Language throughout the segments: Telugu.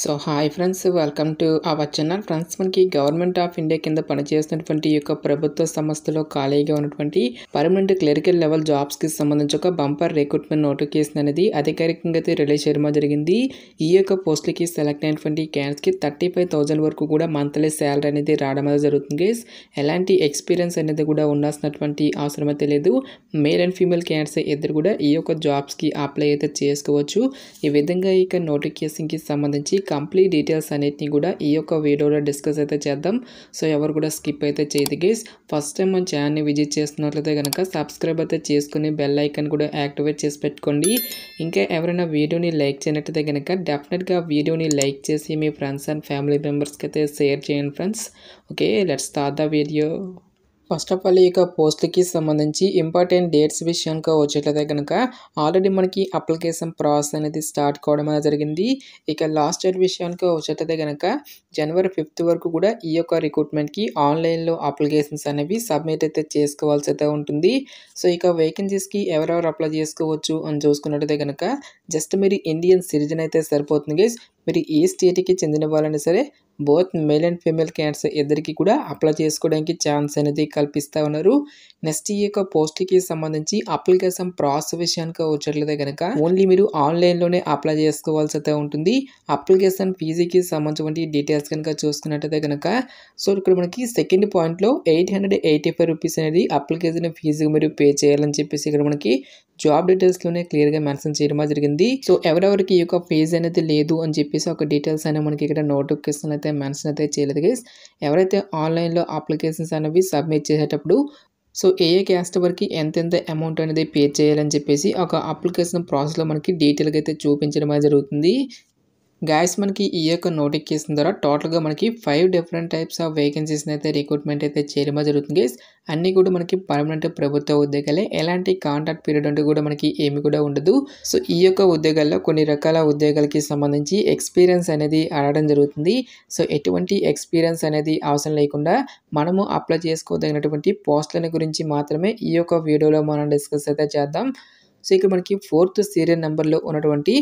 So hi friends, welcome to our channel. Friends, మనకి గవర్నమెంట్ ఆఫ్ ఇండియా కింద పనిచేస్తున్నటువంటి యొక్క ప్రభుత్వ సంస్థలో ఖాళీగా ఉన్నటువంటి పర్మనెంట్ క్లరికల్ లెవెల్ జాబ్స్కి సంబంధించి ఒక బంపర్ రిక్రూట్మెంట్ నోటిఫికేషన్ అనేది అధికారికంగా అయితే రిలీజ్ చేయడం జరిగింది. ఈ యొక్క పోస్టులకి సెలెక్ట్ అయినటువంటి క్యాండిడేట్స్కి 35,000 వరకు కూడా మంత్లీ శాలరీ అనేది రావడం జరుగుతుంది. ఎలాంటి ఎక్స్పీరియన్స్ అనేది కూడా ఉండాల్సినటువంటి అవసరం అయితే లేదు. మేల్ అండ్ ఫీమేల్ క్యాండిడేట్స్ ఇద్దరు కూడా ఈ యొక్క జాబ్స్కి అప్లై అయితే చేసుకోవచ్చు. ఈ విధంగా ఇక నోటిఫికేషన్కి సంబంధించి కంప్లీట్ డీటెయిల్స్ అన్నిటిని కూడా ఈ యొక్క వీడియోలో డిస్కస్ అయితే చేద్దాం. సో ఎవరు కూడా స్కిప్ అయితే చేయదు గైస్. ఫస్ట్ టైం మన ఛానల్ని విజిట్ చేస్తున్నట్లయితే కనుక సబ్స్క్రైబ్ అయితే చేసుకుని బెల్ ఐకాన్ కూడా యాక్టివేట్ చేసి పెట్టుకోండి. ఇంకా ఎవరైనా వీడియోని లైక్ చేయనట్లయితే కనుక డెఫినెట్గా వీడియోని లైక్ చేసి మీ ఫ్రెండ్స్ అండ్ ఫ్యామిలీ మెంబర్స్కి అయితే షేర్ చేయండి friends. Okay, let's start the video. First of all ఇక పోస్ట్కి సంబంధించి ఇంపార్టెంట్ డేట్స్ విషయానికి వచ్చేట్లయితే కనుక ఆల్రెడీ మనకి అప్లికేషన్ ప్రాసెస్ అనేది స్టార్ట్ కావడం జరిగింది. ఇక లాస్ట్ డేట్ విషయానికి వచ్చేట్లయితే కనుక January 5th వరకు కూడా ఈ యొక్క రిక్రూట్మెంట్కి ఆన్లైన్లో అప్లికేషన్స్ అనేవి సబ్మిట్ అయితే చేసుకోవాల్సి అయితే ఉంటుంది. సో ఇక వేకెన్సీస్కి ఎవరెవరు అప్లై చేసుకోవచ్చు అని చూసుకున్నట్టయితే కనుక జస్ట్ మీరు ఇండియన్ సిటిజన్ అయితే సరిపోతుంది గైస్. మీరు ఏ స్టేట్కి చెందిన వాళ్ళని సరే both male and female candidates ఇద్దరికి కూడా అప్లై చేసుకోవడానికి ఛాన్స్ అనేది కల్పిస్తూ ఉన్నారు. నెక్స్ట్ ఈ యొక్క పోస్ట్కి సంబంధించి అప్లికేషన్ ప్రాసెస్ విషయానికి వచ్చేట్లయితే కనుక ఓన్లీ మీరు ఆన్లైన్లోనే అప్లై చేసుకోవాల్సి అయితే ఉంటుంది. అప్లికేషన్ ఫీజుకి సంబంధించిన డీటెయిల్స్ కనుక చూసుకున్నట్టయితే కనుక సో ఇక్కడ మనకి సెకండ్ పాయింట్లో 885 రూపీస్ అనేది అప్లికేషన్ ఫీజు మీరు పే చేయాలని చెప్పేసి ఇక్కడ మనకి జాబ్ డీటెయిల్స్లోనే క్లియర్గా మెన్షన్ చేయడం జరిగింది. సో ఎవరెవరికి ఈ యొక్క ఫీజు అనేది లేదు అని చెప్పేసి ఒక డీటెయిల్స్ అనేవి మనకి ఇక్కడ నోటిఫికేషన్ అయితే మెన్షన్ అయితే చేయలేదు గైస్. ఎవరైతే ఆన్లైన్లో అప్లికేషన్స్ అనేవి సబ్మిట్ చేసేటప్పుడు సో ఏ క్యాస్ట్ వరకు ఎంతెంత అమౌంట్ అనేది పే చేయాలని చెప్పేసి ఒక అప్లికేషన్ ప్రాసెస్లో మనకి డీటెయిల్గా అయితే చూపించడం జరుగుతుంది. గాయస్, మనకి ఈ యొక్క నోటిఫికేషన్ ద్వారా టోటల్గా మనకి 5 డిఫరెంట్ టైప్స్ ఆఫ్ వేకెన్సీస్ని అయితే రిక్రూట్మెంట్ అయితే చేయడం జరుగుతుంది గైస్. అన్నీ కూడా మనకి పర్మనెంట్ ప్రభుత్వ ఉద్యోగాలే, ఎలాంటి కాంట్రాక్ట్ పీరియడ్ అంటూ కూడా మనకి ఏమి కూడా ఉండదు. సో ఈ యొక్క ఉద్యోగాల్లో కొన్ని రకాల ఉద్యోగాలకి సంబంధించి ఎక్స్పీరియన్స్ అనేది అడగడం జరుగుతుంది. సో ఎటువంటి ఎక్స్పీరియన్స్ అనేది అవసరం లేకుండా మనము అప్లై చేసుకోదగినటువంటి పోస్టుల గురించి మాత్రమే ఈ యొక్క వీడియోలో మనం డిస్కస్ అయితే చేద్దాం. సో ఇక్కడ మనకి 4th సీరియల్ నెంబర్లో ఉన్నటువంటి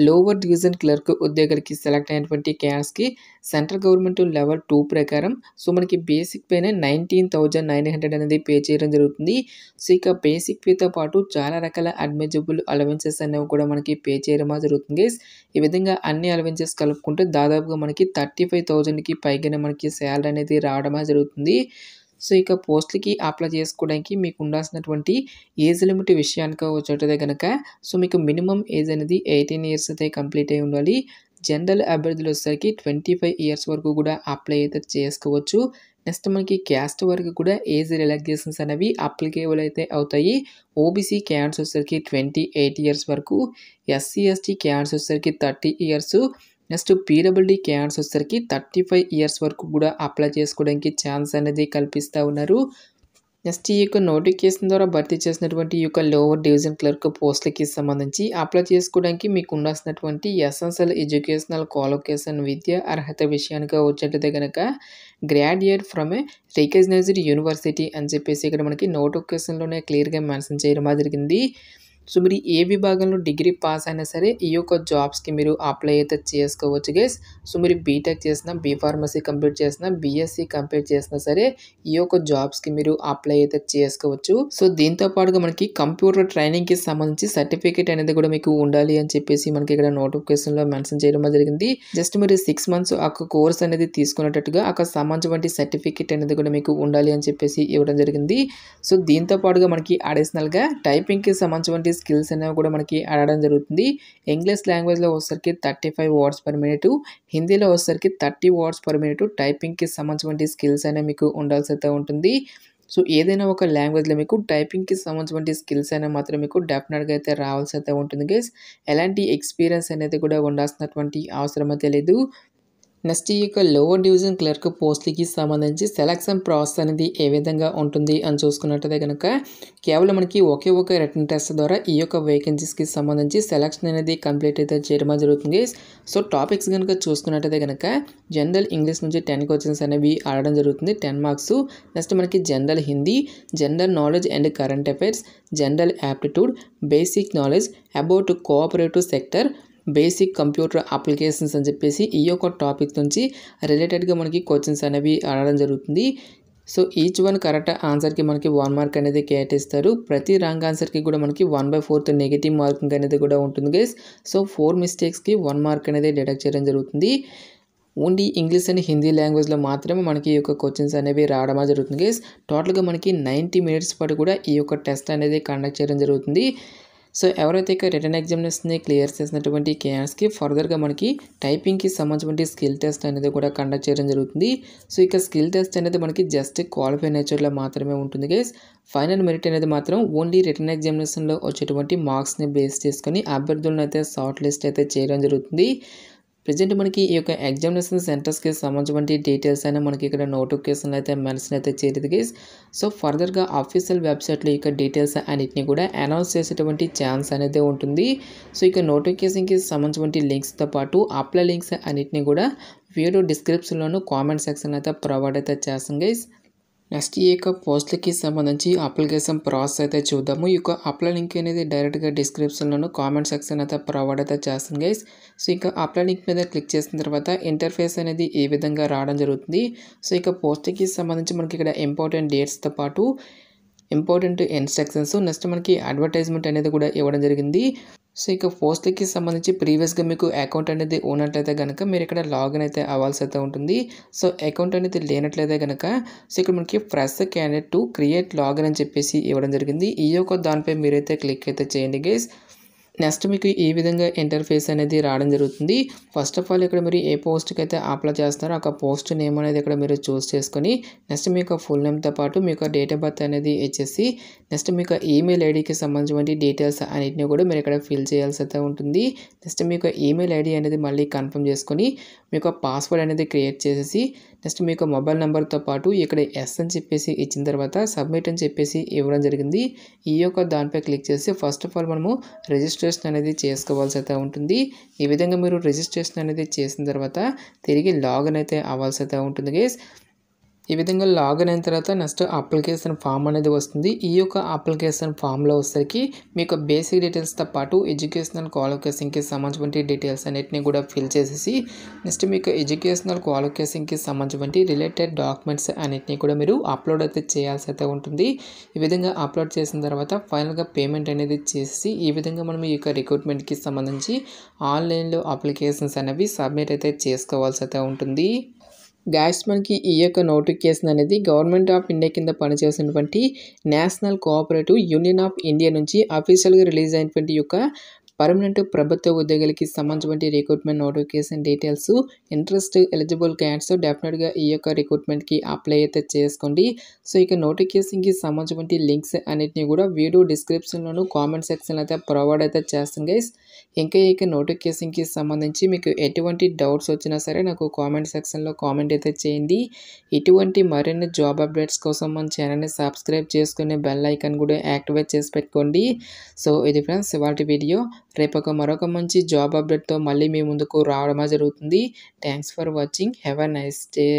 లోవర్ డివిజన్ క్లర్క్ ఉద్యోగాలకి సెలెక్ట్ అయినటువంటి క్యాండిడేట్స్కి సెంట్రల్ గవర్నమెంట్ లెవెల్ 2 ప్రకారం సో మనకి బేసిక్ పేనే 19,900 అనేది పే చేయడం జరుగుతుంది. సో ఇక బేసిక్ పేతో పాటు చాలా రకాల అడ్మిజిబుల్ అలవెన్సెస్ అనేవి కూడా మనకి పే చేయడం జరుగుతుంది. ఈ విధంగా అన్ని అలవెన్సెస్ కలుపుకుంటే దాదాపుగా మనకి 35,000కి పైగానే మనకి శాలరీ అనేది రావడం జరుగుతుంది. సో ఇక పోస్టులకి అప్లై చేసుకోవడానికి మీకు ఉండాల్సినటువంటి ఏజ్ లిమిట్ విషయానికి వచ్చేటదే కనుక సో మీకు మినిమం ఏజ్ అనేది 18 ఇయర్స్ అయితే కంప్లీట్ అయి ఉండాలి. జనరల్ అభ్యర్థులు వచ్చేసరికి 25 ఇయర్స్ వరకు కూడా అప్లై అయితే చేసుకోవచ్చు. నెక్స్ట్ మనకి క్యాస్ట్ వరకు కూడా ఏజ్ రిలాక్సేషన్స్ అనేవి అప్లికేబుల్ అయితే అవుతాయి. ఓబీసీ క్యాండిడేట్స్ వచ్చేసరికి 28 ఇయర్స్ వరకు, ఎస్సీ ఎస్టీ క్యాండిడేట్స్ వచ్చేసరికి 30 ఇయర్స్, నెక్స్ట్ పీడబ్ల్యూడీ క్యాండిడేట్స్ వచ్చేసరికి 35 ఇయర్స్ వరకు కూడా అప్లై చేసుకోవడానికి ఛాన్స్ అనేది కల్పిస్తూ ఉన్నారు. నెక్స్ట్ ఈ యొక్క నోటిఫికేషన్ ద్వారా భర్తీ చేసినటువంటి ఈ యొక్క లోవర్ డివిజన్ క్లర్క్ పోస్టులకి సంబంధించి అప్లై చేసుకోవడానికి మీకు ఉండాల్సినటువంటి ఎసెన్షియల్ ఎడ్యుకేషనల్ క్వాలిఫికేషన్ విద్య అర్హత విషయానికి వచ్చేటైతే కనుక graduate from a recognised university అని చెప్పేసి ఇక్కడ మనకి నోటిఫికేషన్లోనే క్లియర్గా మెన్షన్ చేయడం జరిగింది. సో మీరు ఏ విభాగంలో డిగ్రీ పాస్ అయినా సరే ఈ యొక్క జాబ్స్కి మీరు అప్లై అయితే చేసుకోవచ్చు గైస్. సో మీరు బీటెక్ చేసినా, బీఫార్మసీ కంప్లీట్ చేసినా, బీఎస్సీ కంప్లీట్ చేసినా సరే ఈ యొక్క జాబ్స్కి మీరు అప్లై అయితే చేసుకోవచ్చు. సో దీంతో పాటుగా మనకి కంప్యూటర్ ట్రైనింగ్కి సంబంధించి సర్టిఫికేట్ అనేది కూడా మీకు ఉండాలి అని చెప్పేసి మనకి ఇక్కడ నోటిఫికేషన్లో మెన్షన్ చేయడం జరిగింది. జస్ట్ మీరు 6 months ఆ కోర్స్ అనేది తీసుకునేటట్టుగా అక్కడ సంబంధించిన సర్టిఫికేట్ అనేది కూడా మీకు ఉండాలి అని చెప్పేసి ఇవ్వడం జరిగింది. సో దీంతో పాటుగా మనకి అడిషనల్గా టైపింగ్కి సంబంధించిన స్కిల్స్ అనేవి కూడా మనకి అడగడం జరుగుతుంది. ఇంగ్లీష్ లాంగ్వేజ్లో వచ్చేసరికి 35 words per minute, హిందీలో వచ్చేసరికి 30 words per minute టైపింగ్కి సంబంధించిన స్కిల్స్ అనేవి మీకు ఉండాల్సి అయితే ఉంటుంది. సో ఏదైనా ఒక లాంగ్వేజ్లో మీకు టైపింగ్కి సంబంధించిన స్కిల్స్ అనేవి మాత్రం మీకు డెఫినెట్గా అయితే రావాల్సి అయితే ఉంటుంది గైస్. ఎలాంటి ఎక్స్పీరియన్స్ అనేది కూడా ఉండాల్సినటువంటి అవసరం అయితే లేదు. నెక్స్ట్ ఈ యొక్క లోవర్ డివిజన్ క్లర్క్ పోస్టులకి సంబంధించి సెలక్షన్ ప్రాసెస్ అనేది ఏ విధంగా ఉంటుంది అని చూసుకున్నట్టయితే కనుక కేవలం మనకి ఒకే ఒక రిటన్ టెస్ట్ ద్వారా ఈ యొక్క వేకెన్సీస్కి సంబంధించి సెలక్షన్ అనేది కంప్లీట్ అయితే చేయడం జరుగుతుంది. సో టాపిక్స్ కనుక చూసుకున్నట్టయితే కనుక జనరల్ ఇంగ్లీష్ నుంచి 10 క్వశ్చన్స్ అనేవి ఆడడం జరుగుతుంది, 10 మార్క్స్. నెక్స్ట్ మనకి general Hindi, general knowledge and current affairs, general aptitude, basic knowledge about cooperative sector, basic computer applications అని చెప్పేసి ఈ యొక్క టాపిక్ నుంచి రిలేటెడ్గా మనకి క్వశ్చన్స్ అనేవి అడగడం జరుగుతుంది. సో ఈచ్ వన్ కరెక్ట్ ఆన్సర్కి మనకి 1 మార్క్ అనేది కేటాయిస్తారు. ప్రతి రాంగ్ ఆన్సర్కి కూడా మనకి 1/4 నెగిటివ్ మార్కింగ్ అనేది కూడా ఉంటుంది గైస్. సో 4 మిస్టేక్స్కి 1 మార్క్ అనేది డిడక్ట్ చేయడం జరుగుతుంది. ఓన్లీ ఇంగ్లీష్ అండ్ హిందీ లాంగ్వేజ్లో మాత్రమే మనకి ఈ యొక్క క్వశ్చన్స్ అనేవి రావడం జరుగుతుంది గైస్. టోటల్గా మనకి 90 మినిట్స్ పాటు కూడా ఈ యొక్క టెస్ట్ అనేది కండక్ట్ చేయడం జరుగుతుంది. సో ఎవరైతే ఇక రిటర్న్ ఎగ్జామినేషన్ని క్లియర్ చేసినటువంటి క్యాండిడేట్స్కి ఫర్దర్గా మనకి టైపింగ్కి సంబంధించిన స్కిల్ టెస్ట్ అనేది కూడా కండక్ట్ చేయడం జరుగుతుంది. సో ఇక స్కిల్ టెస్ట్ అనేది మనకి జస్ట్ క్వాలిఫై నేచర్లో మాత్రమే ఉంటుంది గైస్. ఫైనల్ మెరిట్ అనేది మాత్రం ఓన్లీ రిటర్న్ ఎగ్జామినేషన్లో వచ్చేటువంటి మార్క్స్ని బేస్ చేసుకొని అభ్యర్థులను అయితే షార్ట్ లిస్ట్ అయితే చేయడం జరుగుతుంది. ప్రజెంట్ మనకి ఈ యొక్క ఎగ్జామినేషన్ సెంటర్స్కి సంబంధించిన డీటెయిల్స్ అయినా మనకి ఇక్కడ నోటిఫికేషన్లు అయితే మెన్షన్ అయితే చేయలేదు గైస్. సో ఫర్దర్గా అఫీషియల్ వెబ్సైట్లో ఇక డీటెయిల్స్ అన్నిటిని కూడా అనౌన్స్ చేసేటువంటి ఛాన్స్ అనేది ఉంటుంది. సో ఇక నోటిఫికేషన్కి సంబంధించిన లింక్స్తో పాటు అప్లై లింక్స్ అన్నిటిని కూడా వీడియో డిస్క్రిప్షన్లోను కామెంట్ సెక్షన్ అయితే ప్రొవైడ్ అయితే చేస్తాం గైస్. నెక్స్ట్ ఈ యొక్క పోస్టులకి సంబంధించి అప్లికేషన్ ప్రాసెస్ అయితే చూద్దాము. ఈ యొక్క అప్లై లింక్ అనేది డైరెక్ట్గా డిస్క్రిప్షన్లోను కామెంట్ సెక్షన్ అయితే ప్రొవైడ్ అయితే చేస్తాను గైస్. సో ఇక అప్లై లింక్ మీద క్లిక్ చేసిన తర్వాత ఇంటర్ఫేస్ అనేది ఈ విధంగా రావడం జరుగుతుంది. సో ఇక పోస్ట్కి సంబంధించి మనకి ఇక్కడ ఇంపార్టెంట్ డేట్స్తో పాటు ఇంపార్టెంట్ ఇన్స్ట్రక్షన్స్, నెక్స్ట్ మనకి అడ్వర్టైజ్మెంట్ అనేది కూడా ఇవ్వడం జరిగింది. సో ఇక పోస్ట్లకి సంబంధించి ప్రీవియస్గా మీకు అకౌంట్ అనేది ఉన్నట్లయితే కనుక మీరు ఇక్కడ లాగిన్ అయితే అవ్వాల్సి అయితే ఉంటుంది. సో అకౌంట్ అనేది లేనట్లయితే కనుక సో ఇక్కడ మనకి fresh candidate to create login అని చెప్పేసి ఇవ్వడం జరిగింది. ఈ యొక్క దానిపై మీరైతే క్లిక్ అయితే చేయండి గైస్. నెక్స్ట్ మీకు ఈ విధంగా ఇంటర్ఫేస్ అనేది రావడం జరుగుతుంది. ఫస్ట్ ఆఫ్ ఆల్ ఇక్కడ మీరు ఏ పోస్ట్కి అయితే అప్లై చేస్తారో ఆ పోస్ట్ నేమ్ అనేది ఇక్కడ మీరు చూస్ చేసుకొని నెక్స్ట్ మీకు ఫుల్ నేమ్తో పాటు మీకు డేట్ ఆఫ్ బర్త్ అనేది ఇచ్చేసి నెక్స్ట్ మీకు ఈమెయిల్ ఐడికి సంబంధించిన డీటెయిల్స్ అన్నింటినీ కూడా మీరు ఇక్కడ ఫిల్ చేయాల్సి అయితే ఉంటుంది. నెక్స్ట్ మీకు ఈమెయిల్ ఐడి అనేది మళ్ళీ కన్ఫర్మ్ చేసుకొని మీకు పాస్వర్డ్ అనేది క్రియేట్ చేసేసి నెక్స్ట్ మీకు మొబైల్ నెంబర్తో పాటు ఇక్కడ ఎస్ అని చెప్పేసి ఇచ్చిన తర్వాత సబ్మిట్ అని చెప్పేసి ఇవ్వడం జరిగింది. ఈ యొక్క దానిపై క్లిక్ చేసి ఫస్ట్ ఆఫ్ ఆల్ మనము రిజిస్ట్రేషన్ అనేది చేసుకోవాల్సి అయితే ఉంటుంది. ఈ విధంగా మీరు రిజిస్ట్రేషన్ అనేది చేసిన తర్వాత తిరిగి లాగిన్ అయితే అవ్వాల్సి అయితే ఉంటుంది గైస్. ఈ విధంగా లాగిన్ అయిన తర్వాత నెక్స్ట్ అప్లికేషన్ ఫామ్ అనేది వస్తుంది. ఈ యొక్క అప్లికేషన్ ఫామ్లో వచ్చేసరికి మీకు బేసిక్ డీటెయిల్స్తో పాటు ఎడ్యుకేషనల్ క్వాలిఫికేషన్కి సంబంధించిన డీటెయిల్స్ అన్నిటిని కూడా ఫిల్ చేసేసి నెక్స్ట్ మీకు ఎడ్యుకేషనల్ క్వాలిఫికేషన్కి సంబంధించిన రిలేటెడ్ డాక్యుమెంట్స్ అన్నిటిని కూడా మీరు అప్లోడ్ అయితే చేయాల్సి అయితే ఉంటుంది. ఈ విధంగా అప్లోడ్ చేసిన తర్వాత ఫైనల్గా పేమెంట్ అనేది చేసి ఈ విధంగా మనం ఈ యొక్క రిక్రూట్మెంట్కి సంబంధించి ఆన్లైన్లో అప్లికేషన్స్ అనేవి సబ్మిట్ అయితే చేసుకోవాల్సి అయితే ఉంటుంది. గైస్ మనకి ఈ యొక్క నోటిఫికేషన్ అనేది గవర్నమెంట్ ఆఫ్ ఇండియా కింద పనిచేసినటువంటి national cooperative union of India నుంచి అఫీషియల్గా రిలీజ్ అయినటువంటి యొక్క పర్మనెంట్ ప్రభుత్వ ఉద్యోగులకి సంబంధించిన recruitment notification details. Interest eligible candidates డెఫినెట్గా ఈ యొక్క రిక్రూట్మెంట్కి అప్లై అయితే చేసుకోండి. సో ఇక నోటిఫికేషన్కి సంబంధించిన లింక్స్ అన్నిటిని కూడా వీడియో డిస్క్రిప్షన్లోను కామెంట్ సెక్షన్ అయితే ప్రొవైడ్ అయితే చేస్తాం గైస్. ఇంకా ఇక నోటిఫికేషన్కి సంబంధించి మీకు ఎటువంటి డౌట్స్ వచ్చినా సరే నాకు కామెంట్ సెక్షన్లో కామెంట్ అయితే చేయండి. ఇటువంటి మరిన్ని జాబ్ అప్డేట్స్ కోసం మన ఛానల్ని సబ్స్క్రైబ్ చేసుకుని బెల్ ఐకాన్ కూడా యాక్టివేట్ చేసి పెట్టుకోండి. సో ఇది ఫ్రెండ్స్ ఇవాల్టి వీడియో. రేపు మరొక మంచి జాబ్ అప్డేట్తో మళ్ళీ మీ ముందుకు రావడమే జరుగుతుంది. Thanks for watching. Have a nice day.